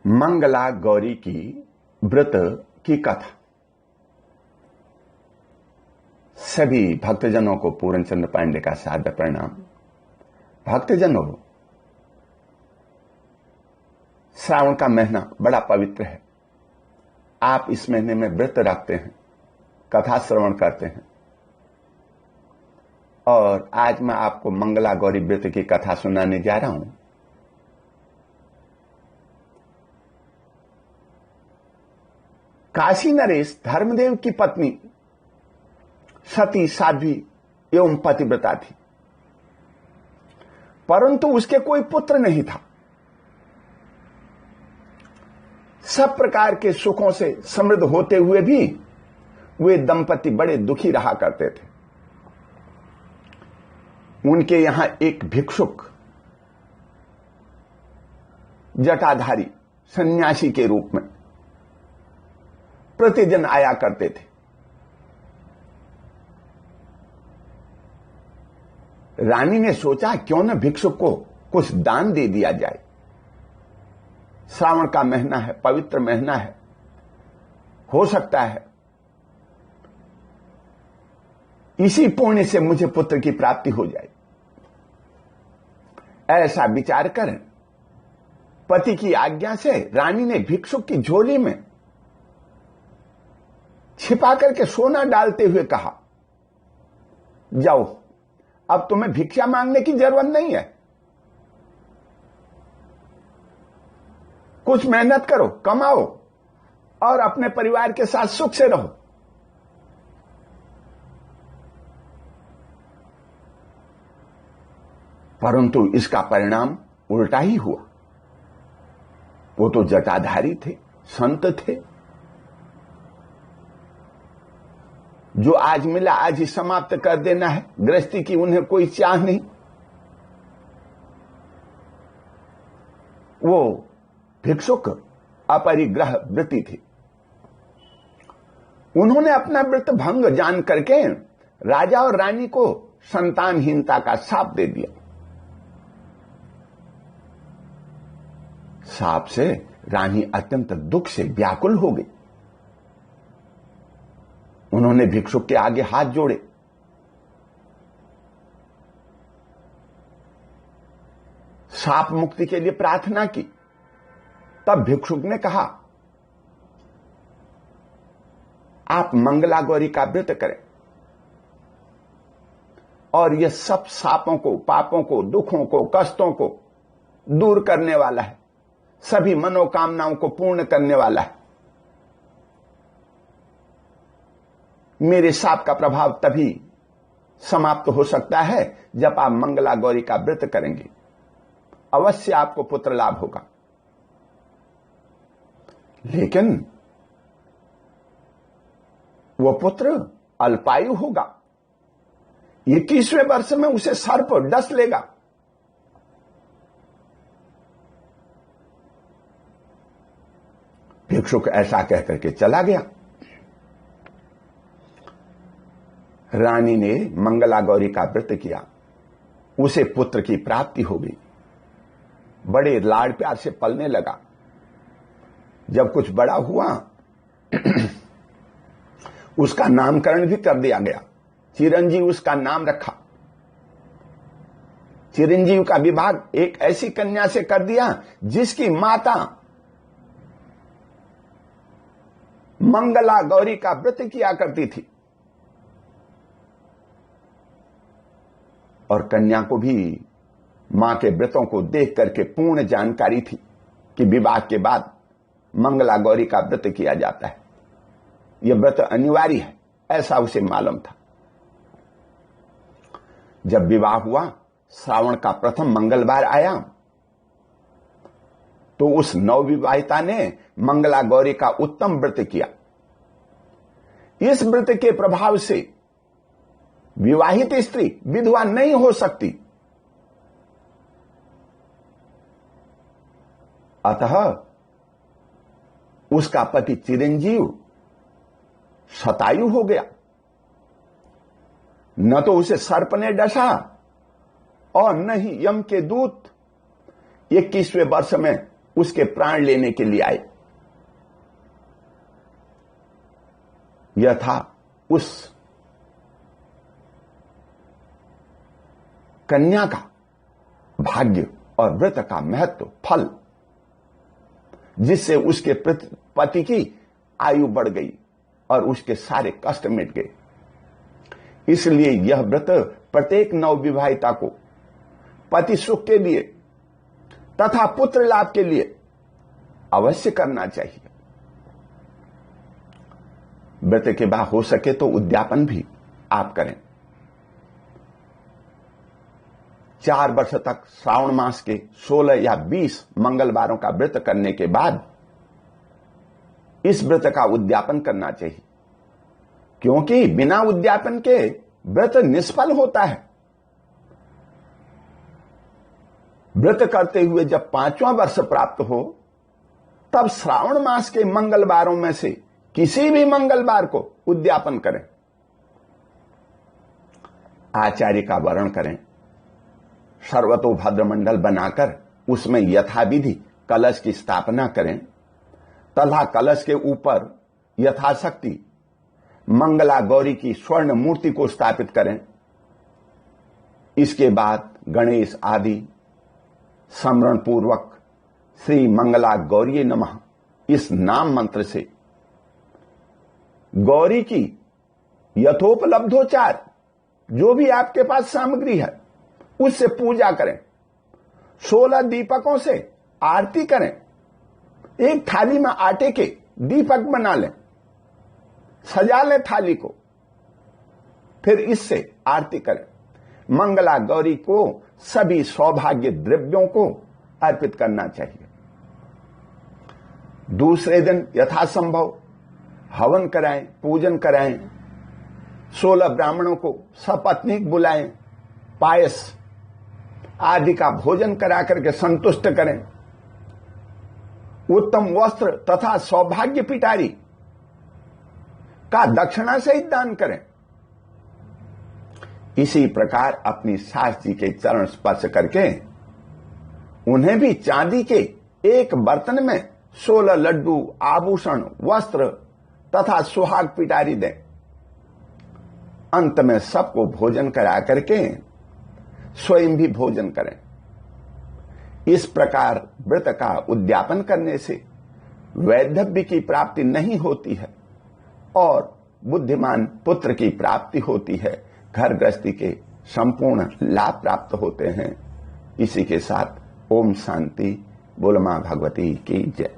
मंगला गौरी की व्रत की कथा। सभी भक्तजनों को पूर्णचंद्र पांडे का सादर प्रणाम। भक्तजनों, श्रावण का महीना बड़ा पवित्र है। आप इस महीने में व्रत रखते हैं, कथा श्रवण करते हैं, और आज मैं आपको मंगला गौरी व्रत की कथा सुनाने जा रहा हूं। काशी नरेश धर्मदेव की पत्नी सती साध्वी एवं पतिव्रता थी, परंतु उसके कोई पुत्र नहीं था। सब प्रकार के सुखों से समृद्ध होते हुए भी वे दंपति बड़े दुखी रहा करते थे। उनके यहां एक भिक्षुक जटाधारी सन्यासी के रूप में प्रतिदिन आया करते थे। रानी ने सोचा क्यों न भिक्षुक को कुछ दान दे दिया जाए। श्रावण का महीना है, पवित्र महीना है, हो सकता है इसी पुण्य से मुझे पुत्र की प्राप्ति हो जाए। ऐसा विचार कर पति की आज्ञा से रानी ने भिक्षुक की झोली में छिपा करके सोना डालते हुए कहा, जाओ, अब तुम्हें भिक्षा मांगने की जरूरत नहीं है। कुछ मेहनत करो, कमाओ और अपने परिवार के साथ सुख से रहो। परंतु इसका परिणाम उल्टा ही हुआ। वो तो जटाधारी थे, संत थे। जो आज मिला आज ही समाप्त कर देना है, गृहस्थी की उन्हें कोई चाह नहीं। वो भिक्षुक अपरिग्रह वृत्ति थी। उन्होंने अपना व्रत भंग जान करके राजा और रानी को संतानहीनता का शाप दे दिया। शाप से रानी अत्यंत दुख से व्याकुल हो गई। उन्होंने भिक्षुक के आगे हाथ जोड़े। शाप मुक्ति के लिए प्रार्थना की। तब भिक्षुक ने कहा, आप मंगला गौरी का व्रत करें और यह सब शापों को, पापों को, दुखों को, कष्टों को दूर करने वाला है, सभी मनोकामनाओं को पूर्ण करने वाला है। मेरे शाप का प्रभाव तभी समाप्त हो सकता है जब आप मंगला गौरी का व्रत करेंगे। अवश्य आपको पुत्र लाभ होगा। लेकिन वह पुत्र अल्पायु होगा। 21वें वर्ष में उसे सर्प डस लेगा। भिक्षुक ऐसा कहकर के चला गया। रानी ने मंगला गौरी का व्रत किया, उसे पुत्र की प्राप्ति हो गई। बड़े लाड़ प्यार से पलने लगा। जब कुछ बड़ा हुआ उसका नामकरण भी कर दिया गया। चिरंजीव उसका नाम रखा। चिरंजीव का विवाह एक ऐसी कन्या से कर दिया जिसकी माता मंगला गौरी का व्रत किया करती थी, और कन्या को भी मां के व्रतों को देख करके पूर्ण जानकारी थी कि विवाह के बाद मंगला गौरी का व्रत किया जाता है। यह व्रत अनिवार्य है, ऐसा उसे मालूम था। जब विवाह हुआ, श्रावण का प्रथम मंगलवार आया, तो उस नवविवाहिता ने मंगला गौरी का उत्तम व्रत किया। इस व्रत के प्रभाव से विवाहित स्त्री विधवा नहीं हो सकती। अतः उसका पति चिरंजीव शतायु हो गया। न तो उसे सर्प ने डसा और न ही यम के दूत 21वें वर्ष में उसके प्राण लेने के लिए आए। यह था उस कन्या का भाग्य और व्रत का महत्व, फल, जिससे उसके पति की आयु बढ़ गई और उसके सारे कष्ट मिट गए। इसलिए यह व्रत प्रत्येक नवविवाहिता को पति सुख के लिए तथा पुत्र लाभ के लिए अवश्य करना चाहिए। व्रत के बाद हो सके तो उद्यापन भी आप करें। 4 वर्ष तक श्रावण मास के 16 या 20 मंगलवारों का व्रत करने के बाद इस व्रत का उद्यापन करना चाहिए, क्योंकि बिना उद्यापन के व्रत निष्फल होता है। व्रत करते हुए जब 5वां वर्ष प्राप्त हो, तब श्रावण मास के मंगलवारों में से किसी भी मंगलवार को उद्यापन करें। आचार्य का वर्ण करें, सर्वतोभद्र मंडल बनाकर उसमें यथाविधि कलश की स्थापना करें तथा कलश के ऊपर यथाशक्ति मंगला गौरी की स्वर्ण मूर्ति को स्थापित करें। इसके बाद गणेश आदि स्मरण पूर्वक श्री मंगला गौरी नमः इस नाम मंत्र से गौरी की यथोपलब्धोचार जो भी आपके पास सामग्री है उससे पूजा करें। 16 दीपकों से आरती करें। एक थाली में आटे के दीपक बना लें, सजा लें थाली को, फिर इससे आरती करें। मंगला गौरी को सभी सौभाग्य द्रव्यों को अर्पित करना चाहिए। दूसरे दिन यथासंभव हवन कराएं, पूजन कराएं। 16 ब्राह्मणों को सपत्नीक बुलाएं, पायस आदि का भोजन करा करके संतुष्ट करें। उत्तम वस्त्र तथा सौभाग्य पिटारी का दक्षिणा सहित दान करें। इसी प्रकार अपनी सास जी के चरण स्पर्श करके उन्हें भी चांदी के एक बर्तन में 16 लड्डू, आभूषण, वस्त्र तथा सुहाग पिटारी दें। अंत में सबको भोजन करा करके स्वयं भी भोजन करें। इस प्रकार व्रत का उद्यापन करने से वैधव्य की प्राप्ति नहीं होती है और बुद्धिमान पुत्र की प्राप्ति होती है। घर गृहस्थी के संपूर्ण लाभ प्राप्त होते हैं। इसी के साथ ओम शांति। बोल मां भगवती की जय।